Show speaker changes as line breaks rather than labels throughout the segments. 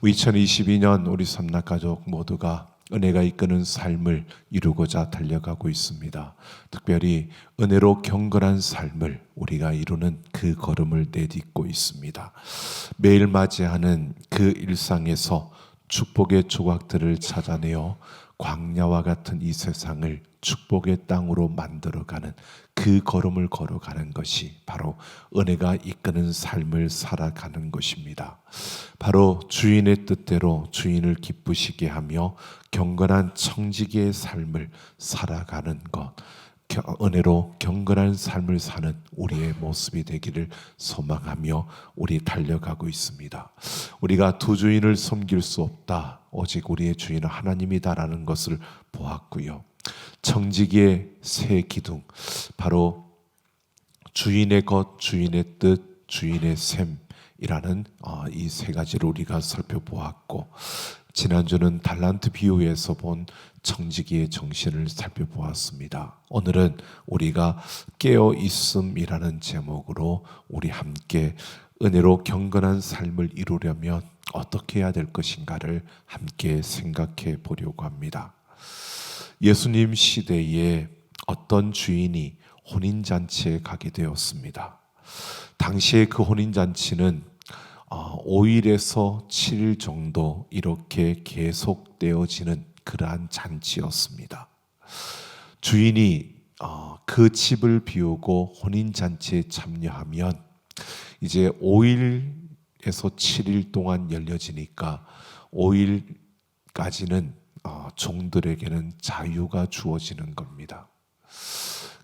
2022년 우리 삼락가족 모두가 은혜가 이끄는 삶을 이루고자 달려가고 있습니다. 특별히 은혜로 경건한 삶을 우리가 이루는 그 걸음을 내딛고 있습니다. 매일 맞이하는 그 일상에서 축복의 조각들을 찾아내어 광야와 같은 이 세상을 축복의 땅으로 만들어가는 그 걸음을 걸어가는 것이 바로 은혜가 이끄는 삶을 살아가는 것입니다. 바로 주인의 뜻대로 주인을 기쁘시게 하며 경건한 청지기의 삶을 살아가는 것, 은혜로 경건한 삶을 사는 우리의 모습이 되기를 소망하며 우리 달려가고 있습니다. 우리가 두 주인을 섬길 수 없다, 오직 우리의 주인은 하나님이다라는 것을 보았고요. 청지기의 세 기둥, 바로 주인의 것, 주인의 뜻, 주인의 셈이라는 이 세 가지를 우리가 살펴보았고, 지난주는 달란트 비유에서 본 청지기의 정신을 살펴보았습니다. 오늘은 우리가 깨어 있음이라는 제목으로 우리 함께 은혜로 경건한 삶을 이루려면 어떻게 해야 될 것인가를 함께 생각해 보려고 합니다. 예수님 시대에 어떤 주인이 혼인잔치에 가게 되었습니다. 당시에 그 혼인잔치는 5일에서 7일 정도 이렇게 계속되어지는 그러한 잔치였습니다. 주인이 그 집을 비우고 혼인잔치에 참여하면 이제 5일에서 7일 동안 열려지니까 5일까지는 종들에게는 자유가 주어지는 겁니다.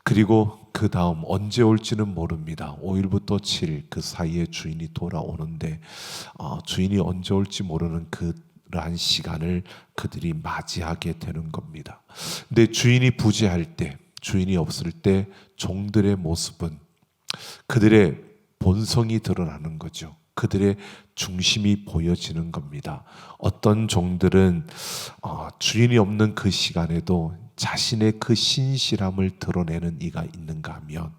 그리고 그 다음 언제 올지는 모릅니다. 5일부터 7일 그 사이에 주인이 돌아오는데 주인이 언제 올지 모르는 그러한 시간을 그들이 맞이하게 되는 겁니다. 근데 주인이 부재할 때, 주인이 없을 때 종들의 모습은 그들의 본성이 드러나는 거죠. 그들의 중심이 보여지는 겁니다. 어떤 종들은 주인이 없는 그 시간에도 자신의 그 신실함을 드러내는 이가 있는가 하면,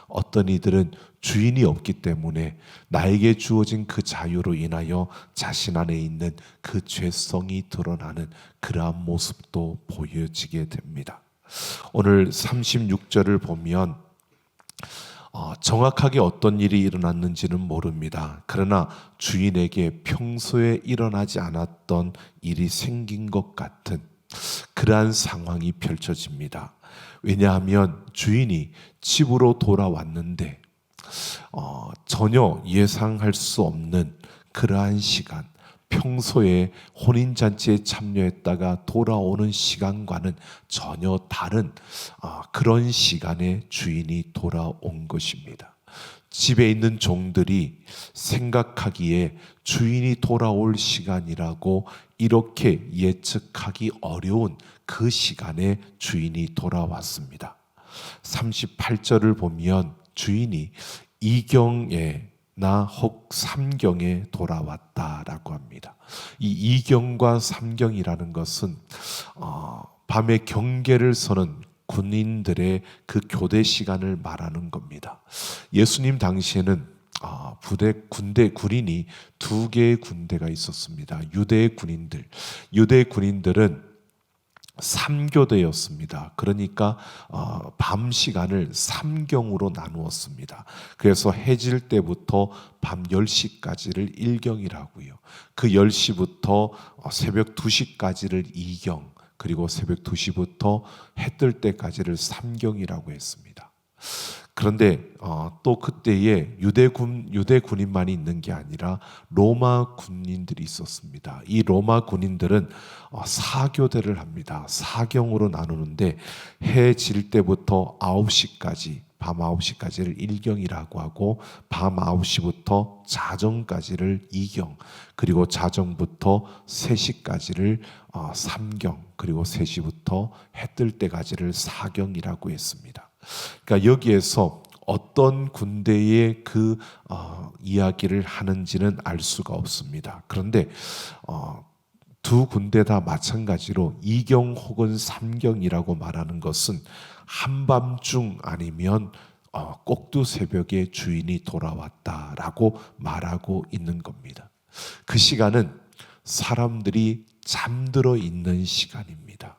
어떤 이들은 주인이 없기 때문에 나에게 주어진 그 자유로 인하여 자신 안에 있는 그 죄성이 드러나는 그러한 모습도 보여지게 됩니다. 오늘 36절을 보면 정확하게 어떤 일이 일어났는지는 모릅니다. 그러나 주인에게 평소에 일어나지 않았던 일이 생긴 것 같은 그러한 상황이 펼쳐집니다. 왜냐하면 주인이 집으로 돌아왔는데 전혀 예상할 수 없는 그러한 시간, 평소에 혼인잔치에 참여했다가 돌아오는 시간과는 전혀 다른 그런 시간에 주인이 돌아온 것입니다. 집에 있는 종들이 생각하기에 주인이 돌아올 시간이라고 이렇게 예측하기 어려운 그 시간에 주인이 돌아왔습니다. 38절을 보면 주인이 이경에나 혹 삼경에 돌아왔다라고 합니다. 이 이경과 삼경이라는 것은 밤에 경계를 서는 군인들의 그 교대 시간을 말하는 겁니다. 예수님 당시에는 군인이 두 개의 군대가 있었습니다. 유대 군인들은 3교대였습니다. 그러니까 밤 시간을 3경으로 나누었습니다. 그래서 해질 때부터 밤 10시까지를 1경이라고요. 그 10시부터 새벽 2시까지를 2경, 그리고 새벽 2시부터 해 뜰 때까지를 3경이라고 했습니다. 그런데 또 그때에 유대 군인만이 있는 게 아니라 로마 군인들이 있었습니다. 이 로마 군인들은 4교대를 합니다. 4경으로 나누는데 해 질 때부터 9시까지, 밤 9시까지를 1경이라고 하고, 밤 9시부터 자정까지를 2경, 그리고 자정부터 3시까지를 3경, 그리고 3시부터 해 뜰 때까지를 4경이라고 했습니다. 그러니까 여기에서 어떤 군대의 그 이야기를 하는지는 알 수가 없습니다. 그런데 두 군대 다 마찬가지로 2경 혹은 3경이라고 말하는 것은 한밤중 아니면 꼭두 새벽에 주인이 돌아왔다라고 말하고 있는 겁니다. 그 시간은 사람들이 잠들어 있는 시간입니다.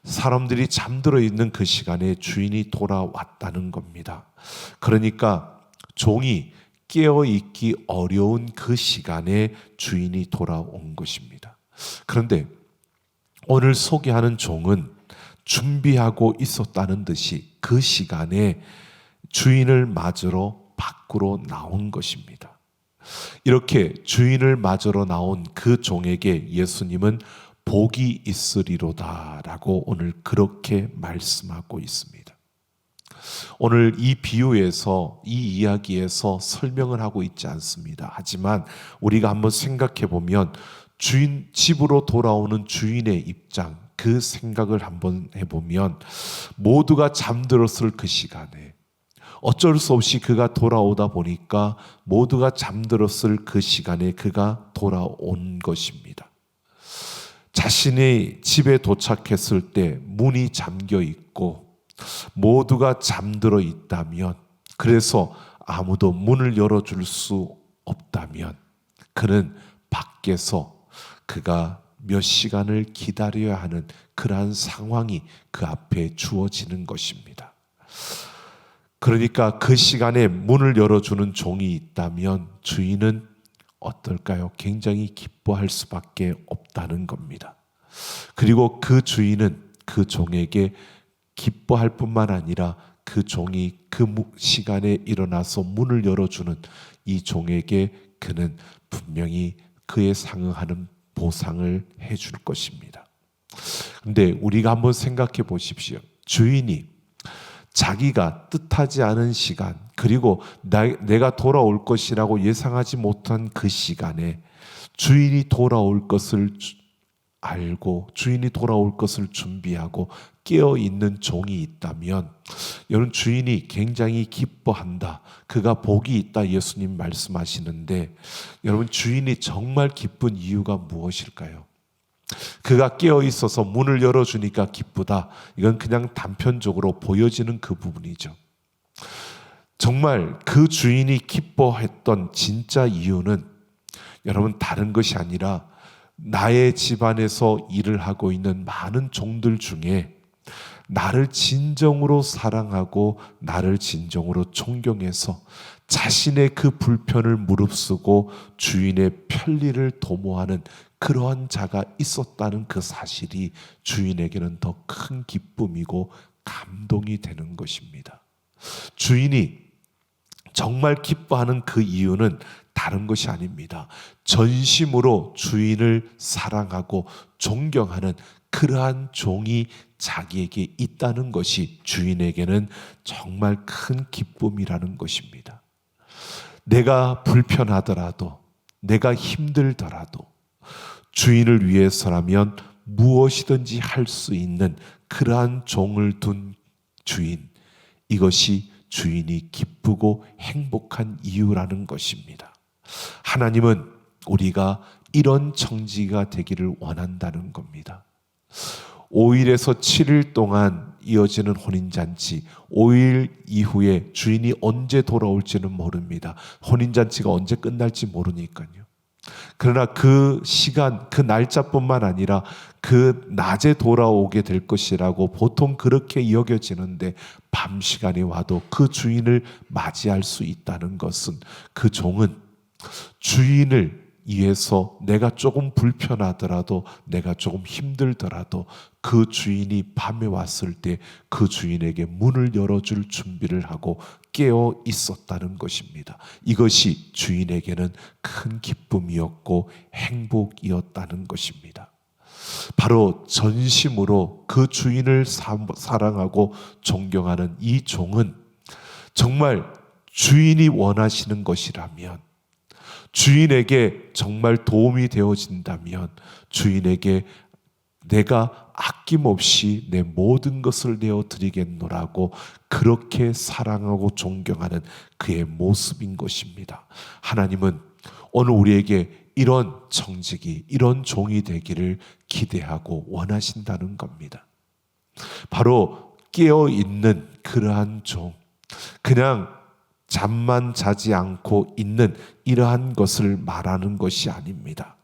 사람들이 잠들어 있는 그 시간에 주인이 돌아왔다는 겁니다. 그러니까 종이 깨어있기 어려운 그 시간에 주인이 돌아온 것입니다. 그런데 오늘 소개하는 종은 준비하고 있었다는 듯이 그 시간에 주인을 맞으러 밖으로 나온 것입니다. 이렇게 주인을 맞으러 나온 그 종에게 예수님은 복이 있으리로다 라고 오늘 그렇게 말씀하고 있습니다. 오늘 이 비유에서, 이 이야기에서 설명을 하고 있지 않습니다. 하지만 우리가 한번 생각해 보면 집으로 돌아오는 주인의 입장, 그 생각을 한번 해보면 모두가 잠들었을 그 시간에 어쩔 수 없이 그가 돌아오다 보니까 모두가 잠들었을 그 시간에 그가 돌아온 것입니다. 자신이 집에 도착했을 때 문이 잠겨 있고 모두가 잠들어 있다면, 그래서 아무도 문을 열어줄 수 없다면 그는 밖에서 그가 몇 시간을 기다려야 하는 그러한 상황이 그 앞에 주어지는 것입니다. 그러니까 그 시간에 문을 열어주는 종이 있다면 주인은 어떨까요? 굉장히 기뻐할 수밖에 없다는 겁니다. 그리고 그 주인은 그 종에게 기뻐할 뿐만 아니라 그 종이 그 시간에 일어나서 문을 열어주는 이 종에게 그는 분명히 그에 상응하는 보상을 해줄 것입니다. 근데 우리가 한번 생각해 보십시오. 주인이 자기가 뜻하지 않은 시간, 그리고 내가 돌아올 것이라고 예상하지 못한 그 시간에 주인이 돌아올 것을 알고 주인이 돌아올 것을 준비하고 깨어있는 종이 있다면 여러분, 주인이 굉장히 기뻐한다, 그가 복이 있다 예수님 말씀하시는데, 여러분, 주인이 정말 기쁜 이유가 무엇일까요? 그가 깨어있어서 문을 열어주니까 기쁘다, 이건 그냥 단편적으로 보여지는 그 부분이죠. 정말 그 주인이 기뻐했던 진짜 이유는 여러분 다른 것이 아니라 나의 집안에서 일을 하고 있는 많은 종들 중에 나를 진정으로 사랑하고 나를 진정으로 존경해서 자신의 그 불편을 무릅쓰고 주인의 편리를 도모하는 그러한 자가 있었다는 그 사실이 주인에게는 더 큰 기쁨이고 감동이 되는 것입니다. 주인이 정말 기뻐하는 그 이유는 다른 것이 아닙니다. 전심으로 주인을 사랑하고 존경하는 그러한 종이 자기에게 있다는 것이 주인에게는 정말 큰 기쁨이라는 것입니다. 내가 불편하더라도, 내가 힘들더라도 주인을 위해서라면 무엇이든지 할 수 있는 그러한 종을 둔 주인, 이것이 주인이 기쁘고 행복한 이유라는 것입니다. 하나님은 우리가 이런 청지가 되기를 원한다는 겁니다. 5일에서 7일 동안 이어지는 혼인잔치, 5일 이후에 주인이 언제 돌아올지는 모릅니다. 혼인잔치가 언제 끝날지 모르니까요. 그러나 그 시간, 그 날짜뿐만 아니라 그 낮에 돌아오게 될 것이라고 보통 그렇게 여겨지는데, 밤 시간이 와도 그 주인을 맞이할 수 있다는 것은, 그 종은 주인을 위해서 내가 조금 불편하더라도, 내가 조금 힘들더라도 그 주인이 밤에 왔을 때 그 주인에게 문을 열어줄 준비를 하고 깨어 있었다는 것입니다. 이것이 주인에게는 큰 기쁨이었고 행복이었다는 것입니다. 바로 전심으로 그 주인을 사랑하고 존경하는 이 종은 정말 주인이 원하시는 것이라면, 주인에게 정말 도움이 되어진다면 주인에게 내가 아낌없이 내 모든 것을 내어드리겠노라고 그렇게 사랑하고 존경하는 그의 모습인 것입니다. 하나님은 오늘 우리에게 이런 청지기, 이런 종이 되기를 기대하고 원하신다는 겁니다. 바로 깨어있는 그러한 종, 그냥 잠만 자지 않고 있는 이러한 것을 말하는 것이 아닙니다.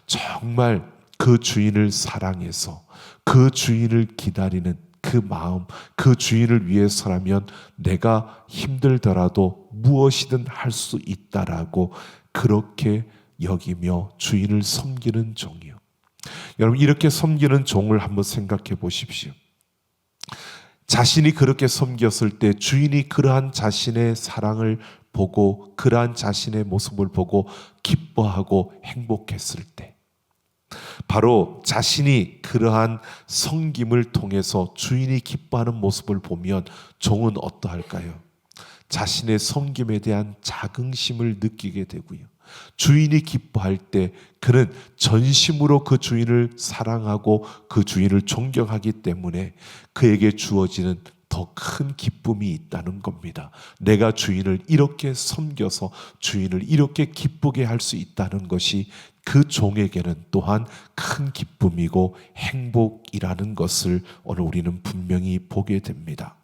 정말 그 주인을 사랑해서 그 주인을 기다리는 그 마음, 그 주인을 위해서라면 내가 힘들더라도 무엇이든 할 수 있다라고 그렇게 여기며 주인을 섬기는 종이요. 여러분, 이렇게 섬기는 종을 한번 생각해 보십시오. 자신이 그렇게 섬겼을 때 주인이 그러한 자신의 사랑을 보고 그러한 자신의 모습을 보고 기뻐하고 행복했을 때, 바로 자신이 그러한 섬김을 통해서 주인이 기뻐하는 모습을 보면 종은 어떠할까요? 자신의 섬김에 대한 자긍심을 느끼게 되고요. 주인이 기뻐할 때 그는 전심으로 그 주인을 사랑하고 그 주인을 존경하기 때문에 그에게 주어지는 더 큰 기쁨이 있다는 겁니다. 내가 주인을 이렇게 섬겨서 주인을 이렇게 기쁘게 할 수 있다는 것이 그 종에게는 또한 큰 기쁨이고 행복이라는 것을 오늘 우리는 분명히 보게 됩니다.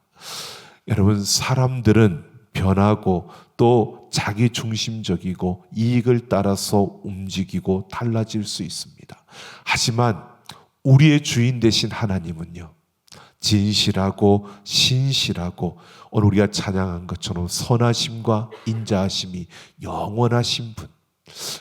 여러분, 사람들은 변하고 또 자기 중심적이고 이익을 따라서 움직이고 달라질 수 있습니다. 하지만 우리의 주인 되신 하나님은요, 진실하고 신실하고 오늘 우리가 찬양한 것처럼 선하심과 인자하심이 영원하신 분,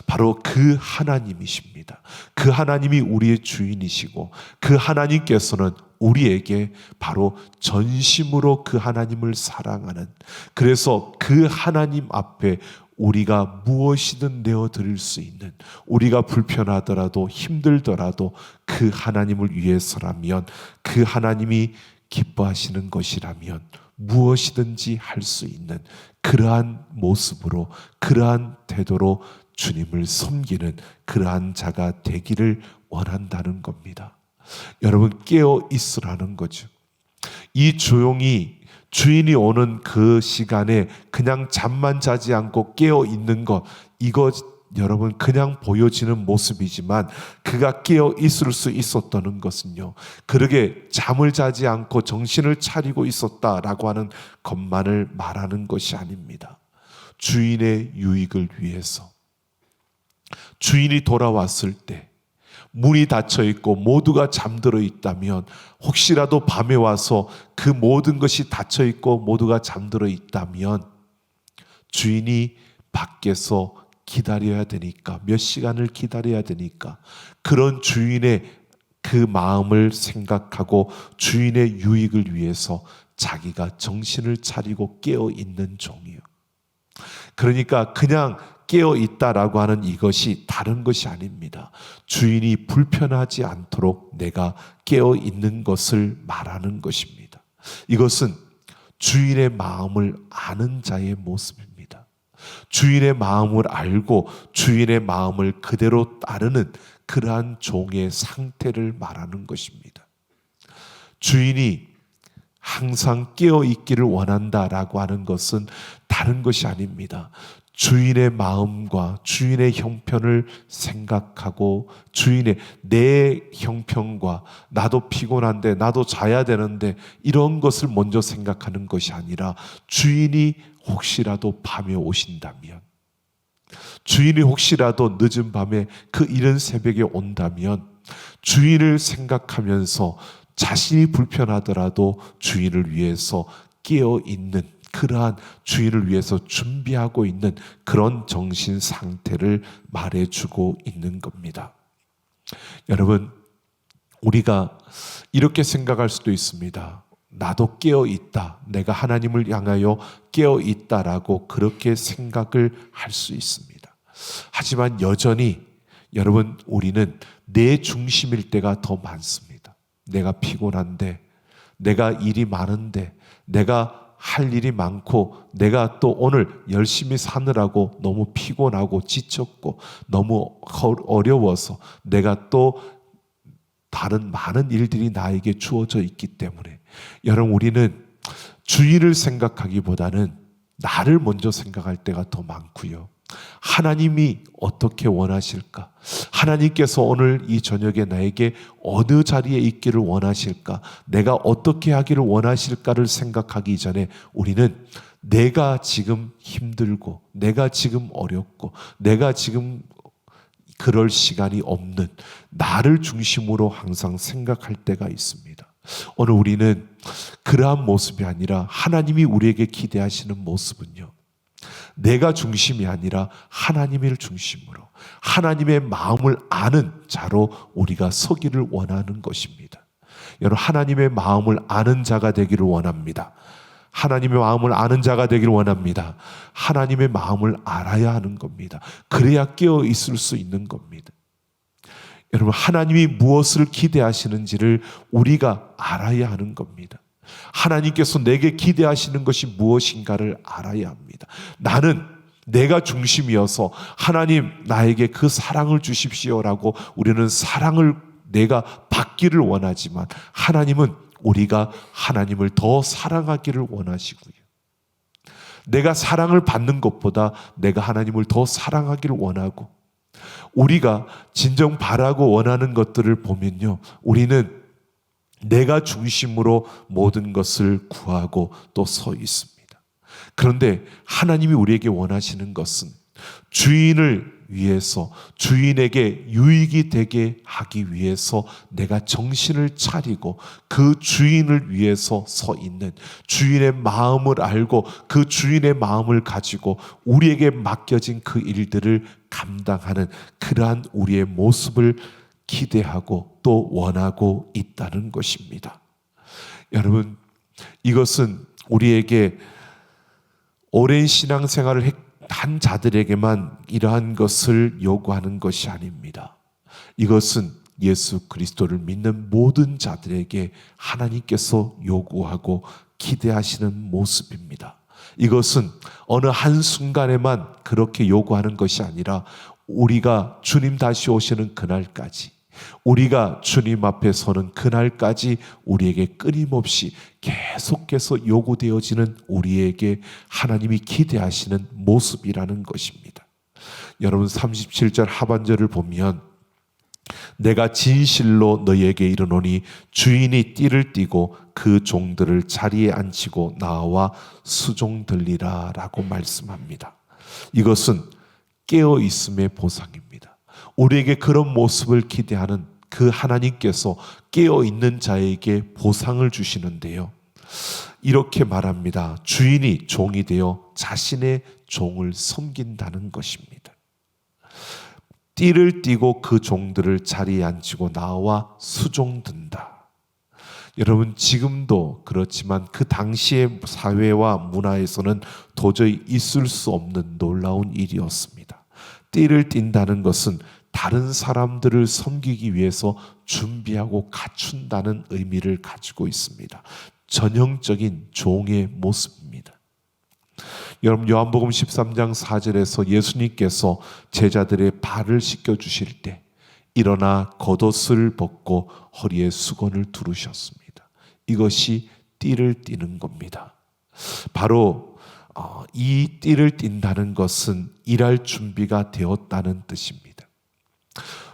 바로 그 하나님이십니다. 그 하나님이 우리의 주인이시고 그 하나님께서는 우리에게 바로 전심으로 그 하나님을 사랑하는, 그래서 그 하나님 앞에 우리가 무엇이든 내어드릴 수 있는, 우리가 불편하더라도 힘들더라도 그 하나님을 위해서라면, 그 하나님이 기뻐하시는 것이라면 무엇이든지 할 수 있는 그러한 모습으로, 그러한 태도로 주님을 섬기는 그러한 자가 되기를 원한다는 겁니다. 여러분, 깨어 있으라는 거죠. 이 조용히 주인이 오는 그 시간에 그냥 잠만 자지 않고 깨어 있는 것, 이거 여러분 그냥 보여지는 모습이지만 그가 깨어 있을 수 있었다는 것은요, 그러게 잠을 자지 않고 정신을 차리고 있었다라고 하는 것만을 말하는 것이 아닙니다. 주인의 유익을 위해서, 주인이 돌아왔을 때 문이 닫혀 있고 모두가 잠들어 있다면, 혹시라도 밤에 와서 그 모든 것이 닫혀 있고 모두가 잠들어 있다면 주인이 밖에서 기다려야 되니까, 몇 시간을 기다려야 되니까, 그런 주인의 그 마음을 생각하고 주인의 유익을 위해서 자기가 정신을 차리고 깨어 있는 종이요. 그러니까 그냥 깨어 있다라고 하는 이것이 다른 것이 아닙니다. 주인이 불편하지 않도록 내가 깨어 있는 것을 말하는 것입니다. 이것은 주인의 마음을 아는 자의 모습입니다. 주인의 마음을 알고 주인의 마음을 그대로 따르는 그러한 종의 상태를 말하는 것입니다. 주인이 항상 깨어 있기를 원한다라고 하는 것은 다른 것이 아닙니다. 주인의 마음과 주인의 형편을 생각하고 주인의 내 형편과 나도 피곤한데 나도 자야 되는데 이런 것을 먼저 생각하는 것이 아니라, 주인이 혹시라도 밤에 오신다면, 주인이 혹시라도 늦은 밤에 그 이른 새벽에 온다면 주인을 생각하면서 자신이 불편하더라도 주인을 위해서 깨어 있는, 그러한 주인을 위해서 준비하고 있는 그런 정신 상태를 말해주고 있는 겁니다. 여러분, 우리가 이렇게 생각할 수도 있습니다. 나도 깨어 있다, 내가 하나님을 향하여 깨어 있다라고 그렇게 생각을 할 수 있습니다. 하지만 여전히 여러분, 우리는 내 중심일 때가 더 많습니다. 내가 피곤한데, 내가 일이 많은데, 내가 할 일이 많고, 내가 또 오늘 열심히 사느라고 너무 피곤하고 지쳤고 너무 어려워서 내가 또 다른 많은 일들이 나에게 주어져 있기 때문에, 여러분, 우리는 주인을 생각하기보다는 나를 먼저 생각할 때가 더 많고요. 하나님이 어떻게 원하실까? 하나님께서 오늘 이 저녁에 나에게 어느 자리에 있기를 원하실까? 내가 어떻게 하기를 원하실까를 생각하기 전에 우리는 내가 지금 힘들고, 내가 지금 어렵고, 내가 지금 그럴 시간이 없는 나를 중심으로 항상 생각할 때가 있습니다. 오늘 우리는 그러한 모습이 아니라 하나님이 우리에게 기대하시는 모습은요, 내가 중심이 아니라 하나님을 중심으로 하나님의 마음을 아는 자로 우리가 서기를 원하는 것입니다. 여러분, 하나님의 마음을 아는 자가 되기를 원합니다. 하나님의 마음을 아는 자가 되기를 원합니다. 하나님의 마음을 알아야 하는 겁니다. 그래야 깨어 있을 수 있는 겁니다. 여러분, 하나님이 무엇을 기대하시는지를 우리가 알아야 하는 겁니다. 하나님께서 내게 기대하시는 것이 무엇인가를 알아야 합니다. 나는 내가 중심이어서 하나님 나에게 그 사랑을 주십시오라고 우리는 사랑을 내가 받기를 원하지만, 하나님은 우리가 하나님을 더 사랑하기를 원하시고요, 내가 사랑을 받는 것보다 내가 하나님을 더 사랑하기를 원하고, 우리가 진정 바라고 원하는 것들을 보면요, 우리는 내가 중심으로 모든 것을 구하고 또 서 있습니다. 그런데 하나님이 우리에게 원하시는 것은 주인을 위해서, 주인에게 유익이 되게 하기 위해서 내가 정신을 차리고 그 주인을 위해서 서 있는, 주인의 마음을 알고 그 주인의 마음을 가지고 우리에게 맡겨진 그 일들을 감당하는 그러한 우리의 모습을 기대하고 또 원하고 있다는 것입니다. 여러분, 이것은 우리에게 오랜 신앙생활을 한 자들에게만 이러한 것을 요구하는 것이 아닙니다. 이것은 예수 그리스도를 믿는 모든 자들에게 하나님께서 요구하고 기대하시는 모습입니다. 이것은 어느 한순간에만 그렇게 요구하는 것이 아니라 우리가 주님 다시 오시는 그날까지, 우리가 주님 앞에 서는 그날까지 우리에게 끊임없이 계속해서 요구되어지는 우리에게 하나님이 기대하시는 모습이라는 것입니다. 여러분, 37절 하반절을 보면 내가 진실로 너희에게 이르노니 주인이 띠를 띠고 그 종들을 자리에 앉히고 나와 수종들리라 라고 말씀합니다. 이것은 깨어있음의 보상입니다. 우리에게 그런 모습을 기대하는 그 하나님께서 깨어있는 자에게 보상을 주시는데요, 이렇게 말합니다. 주인이 종이 되어 자신의 종을 섬긴다는 것입니다. 띠를 띠고 그 종들을 자리에 앉히고 나와 수종든다. 여러분, 지금도 그렇지만 그 당시의 사회와 문화에서는 도저히 있을 수 없는 놀라운 일이었습니다. 띠를 띈다는 것은 다른 사람들을 섬기기 위해서 준비하고 갖춘다는 의미를 가지고 있습니다. 전형적인 종의 모습입니다. 여러분, 요한복음 13장 4절에서 예수님께서 제자들의 발을 씻겨주실 때 일어나 겉옷을 벗고 허리에 수건을 두르셨습니다. 이것이 띠를 띠는 겁니다. 바로 이 띠를 띈다는 것은 일할 준비가 되었다는 뜻입니다.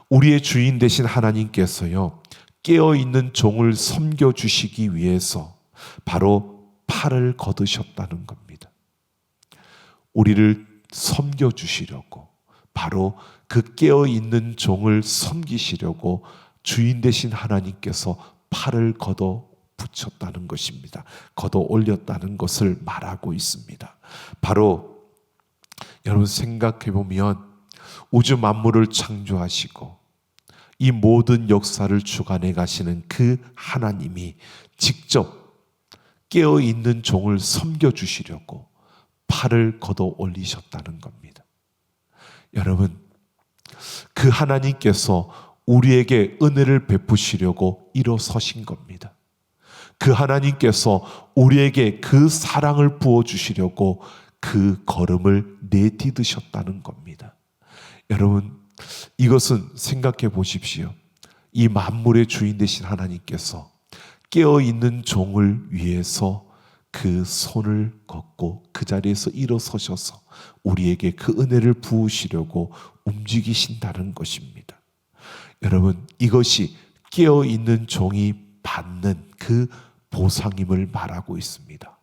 우리의 주인 되신 하나님께서요, 깨어있는 종을 섬겨주시기 위해서 바로 팔을 걷으셨다는 겁니다. 우리를 섬겨주시려고, 바로 그 깨어있는 종을 섬기시려고 주인 되신 하나님께서 팔을 걷어 붙였다는 것입니다. 걷어 올렸다는 것을 말하고 있습니다. 바로 여러분, 생각해 보면 우주 만물을 창조하시고 이 모든 역사를 주관해 가시는 그 하나님이 직접 깨어있는 종을 섬겨주시려고 팔을 걷어 올리셨다는 겁니다. 여러분, 그 하나님께서 우리에게 은혜를 베푸시려고 일어서신 겁니다. 그 하나님께서 우리에게 그 사랑을 부어주시려고 그 걸음을 내디디셨다는 겁니다. 여러분, 이것은 생각해 보십시오. 이 만물의 주인 되신 하나님께서 깨어있는 종을 위해서 그 손을 걷고 그 자리에서 일어서셔서 우리에게 그 은혜를 부으시려고 움직이신다는 것입니다. 여러분, 이것이 깨어있는 종이 받는 그 보상임을 말하고 있습니다.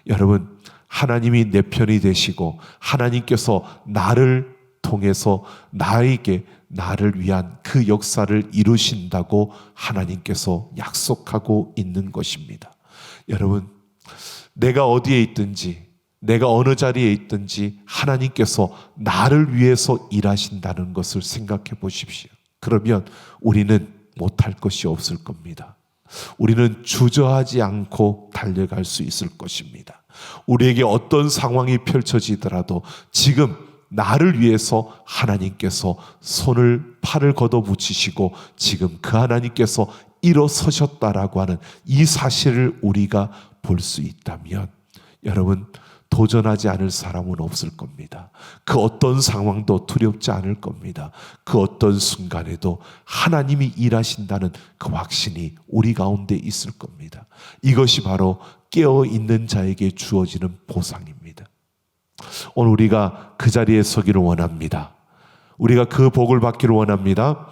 여러분, 하나님이 내 편이 되시고 하나님께서 나를 통해서 나를 위한 그 역사를 이루신다고 하나님께서 약속하고 있는 것입니다. 여러분, 내가 어디에 있든지, 내가 어느 자리에 있든지 하나님께서 나를 위해서 일하신다는 것을 생각해 보십시오. 그러면 우리는 못할 것이 없을 겁니다. 우리는 주저하지 않고 달려갈 수 있을 것입니다. 우리에게 어떤 상황이 펼쳐지더라도 지금 나를 위해서 하나님께서 팔을 걷어붙이시고 지금 그 하나님께서 일어서셨다라고 하는 이 사실을 우리가 볼 수 있다면 여러분, 도전하지 않을 사람은 없을 겁니다. 그 어떤 상황도 두렵지 않을 겁니다. 그 어떤 순간에도 하나님이 일하신다는 그 확신이 우리 가운데 있을 겁니다. 이것이 바로 깨어있는 자에게 주어지는 보상입니다. 오늘 우리가 그 자리에 서기를 원합니다. 우리가 그 복을 받기를 원합니다.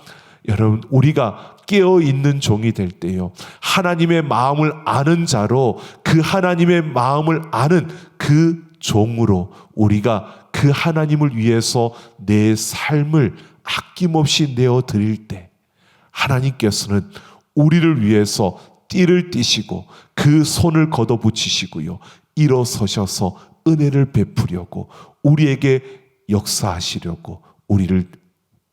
여러분, 우리가 깨어있는 종이 될 때요, 하나님의 마음을 아는 자로, 그 하나님의 마음을 아는 그 종으로 우리가 그 하나님을 위해서 내 삶을 아낌없이 내어드릴 때 하나님께서는 우리를 위해서 띠를 띠시고 그 손을 걷어붙이시고요, 일어서셔서 은혜를 베푸려고 우리에게 역사하시려고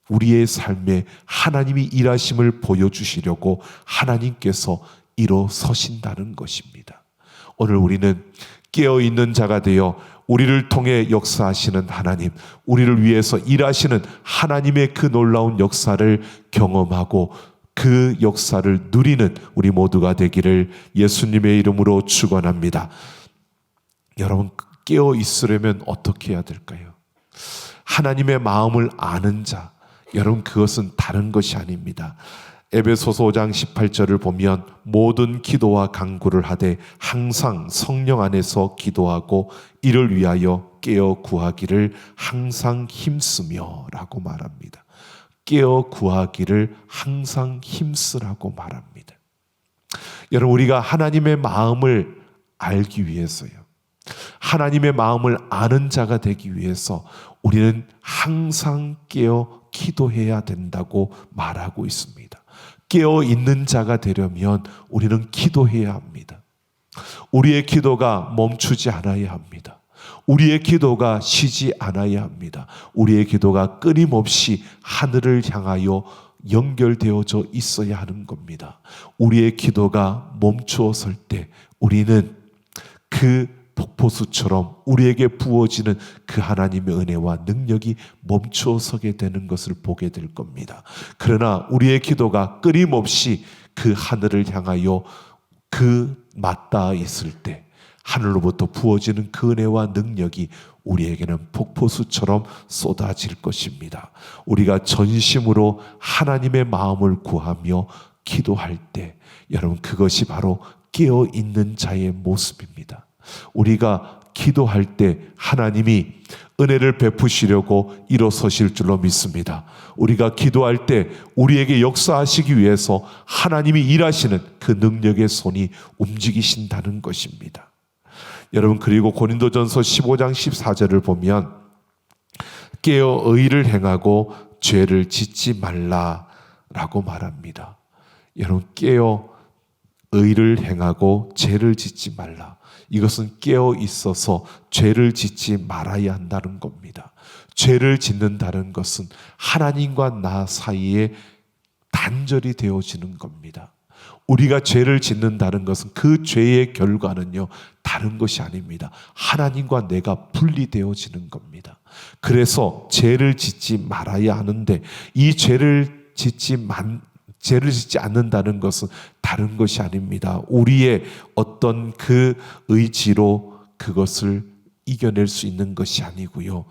우리의 삶에 하나님이 일하심을 보여주시려고 하나님께서 일어서신다는 것입니다. 오늘 우리는 깨어있는 자가 되어 우리를 통해 역사하시는 하나님, 우리를 위해서 일하시는 하나님의 그 놀라운 역사를 경험하고 그 역사를 누리는 우리 모두가 되기를 예수님의 이름으로 축원합니다. 여러분, 깨어 있으려면 어떻게 해야 될까요? 하나님의 마음을 아는 자, 여러분, 그것은 다른 것이 아닙니다. 에베소서 5장 18절을 보면 모든 기도와 간구를 하되 항상 성령 안에서 기도하고 이를 위하여 깨어 구하기를 항상 힘쓰며 라고 말합니다. 깨어 구하기를 항상 힘쓰라고 말합니다. 여러분, 우리가 하나님의 마음을 알기 위해서요, 하나님의 마음을 아는 자가 되기 위해서 우리는 항상 깨어 기도해야 된다고 말하고 있습니다. 깨어 있는 자가 되려면 우리는 기도해야 합니다. 우리의 기도가 멈추지 않아야 합니다. 우리의 기도가 쉬지 않아야 합니다. 우리의 기도가 끊임없이 하늘을 향하여 연결되어져 있어야 하는 겁니다. 우리의 기도가 멈추었을 때 우리는 그 폭포수처럼 우리에게 부어지는 그 하나님의 은혜와 능력이 멈추어 서게 되는 것을 보게 될 겁니다. 그러나 우리의 기도가 끊임없이 그 하늘을 향하여 맞닿아 있을 때 하늘로부터 부어지는 그 은혜와 능력이 우리에게는 폭포수처럼 쏟아질 것입니다. 우리가 전심으로 하나님의 마음을 구하며 기도할 때 여러분, 그것이 바로 깨어있는 자의 모습입니다. 우리가 기도할 때 하나님이 은혜를 베푸시려고 일어서실 줄로 믿습니다. 우리가 기도할 때 우리에게 역사하시기 위해서 하나님이 일하시는 그 능력의 손이 움직이신다는 것입니다. 여러분, 그리고 고린도전서 15장 14절을 보면 깨어 의를 행하고 죄를 짓지 말라라고 말합니다. 여러분, 깨어 의를 행하고 죄를 짓지 말라. 이것은 깨어 있어서 죄를 짓지 말아야 한다는 겁니다. 죄를 짓는다는 것은 하나님과 나 사이에 단절이 되어지는 겁니다. 우리가 죄를 짓는다는 것은 그 죄의 결과는요, 다른 것이 아닙니다. 하나님과 내가 분리되어지는 겁니다. 그래서 죄를 짓지 말아야 하는데 이 죄를 짓지 않는다는 것은 다른 것이 아닙니다. 우리의 어떤 그 의지로 그것을 이겨낼 수 있는 것이 아니고요,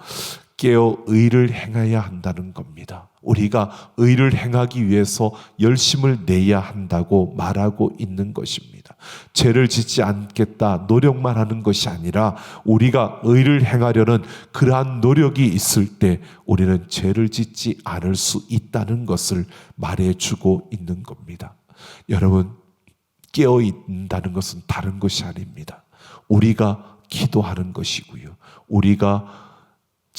깨어 의를 행해야 한다는 겁니다. 우리가 의를 행하기 위해서 열심을 내야 한다고 말하고 있는 것입니다. 죄를 짓지 않겠다 노력만 하는 것이 아니라 우리가 의를 행하려는 그러한 노력이 있을 때 우리는 죄를 짓지 않을 수 있다는 것을 말해주고 있는 겁니다. 여러분, 깨어 있다는 것은 다른 것이 아닙니다. 우리가 기도하는 것이고요, 우리가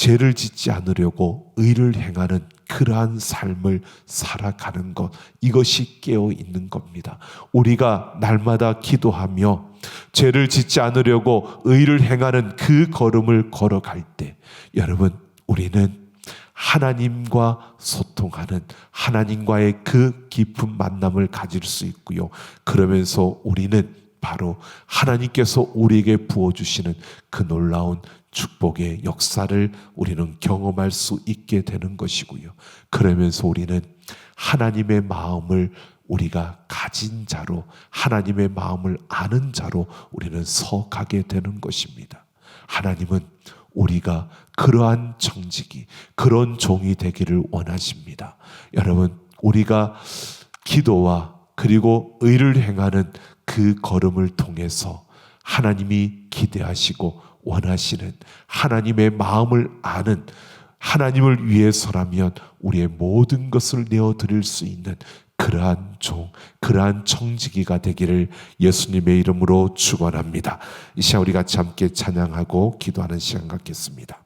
죄를 짓지 않으려고 의를 행하는 그러한 삶을 살아가는 것, 이것이 깨어 있는 겁니다. 우리가 날마다 기도하며 죄를 짓지 않으려고 의를 행하는 그 걸음을 걸어갈 때, 여러분, 우리는 하나님과 소통하는, 하나님과의 그 깊은 만남을 가질 수 있고요. 그러면서 우리는 바로 하나님께서 우리에게 부어주시는 그 놀라운 축복의 역사를 우리는 경험할 수 있게 되는 것이고요. 그러면서 우리는 하나님의 마음을 우리가 가진 자로, 하나님의 마음을 아는 자로 우리는 서가게 되는 것입니다. 하나님은 우리가 그러한 청지기, 그런 종이 되기를 원하십니다. 여러분, 우리가 기도와 그리고 의를 행하는 그 걸음을 통해서 하나님이 기대하시고 원하시는 하나님의 마음을 아는, 하나님을 위해서라면 우리의 모든 것을 내어드릴 수 있는 그러한 종, 그러한 청지기가 되기를 예수님의 이름으로 축원합니다. 이 시간 우리 같이 함께 찬양하고 기도하는 시간 갖겠습니다.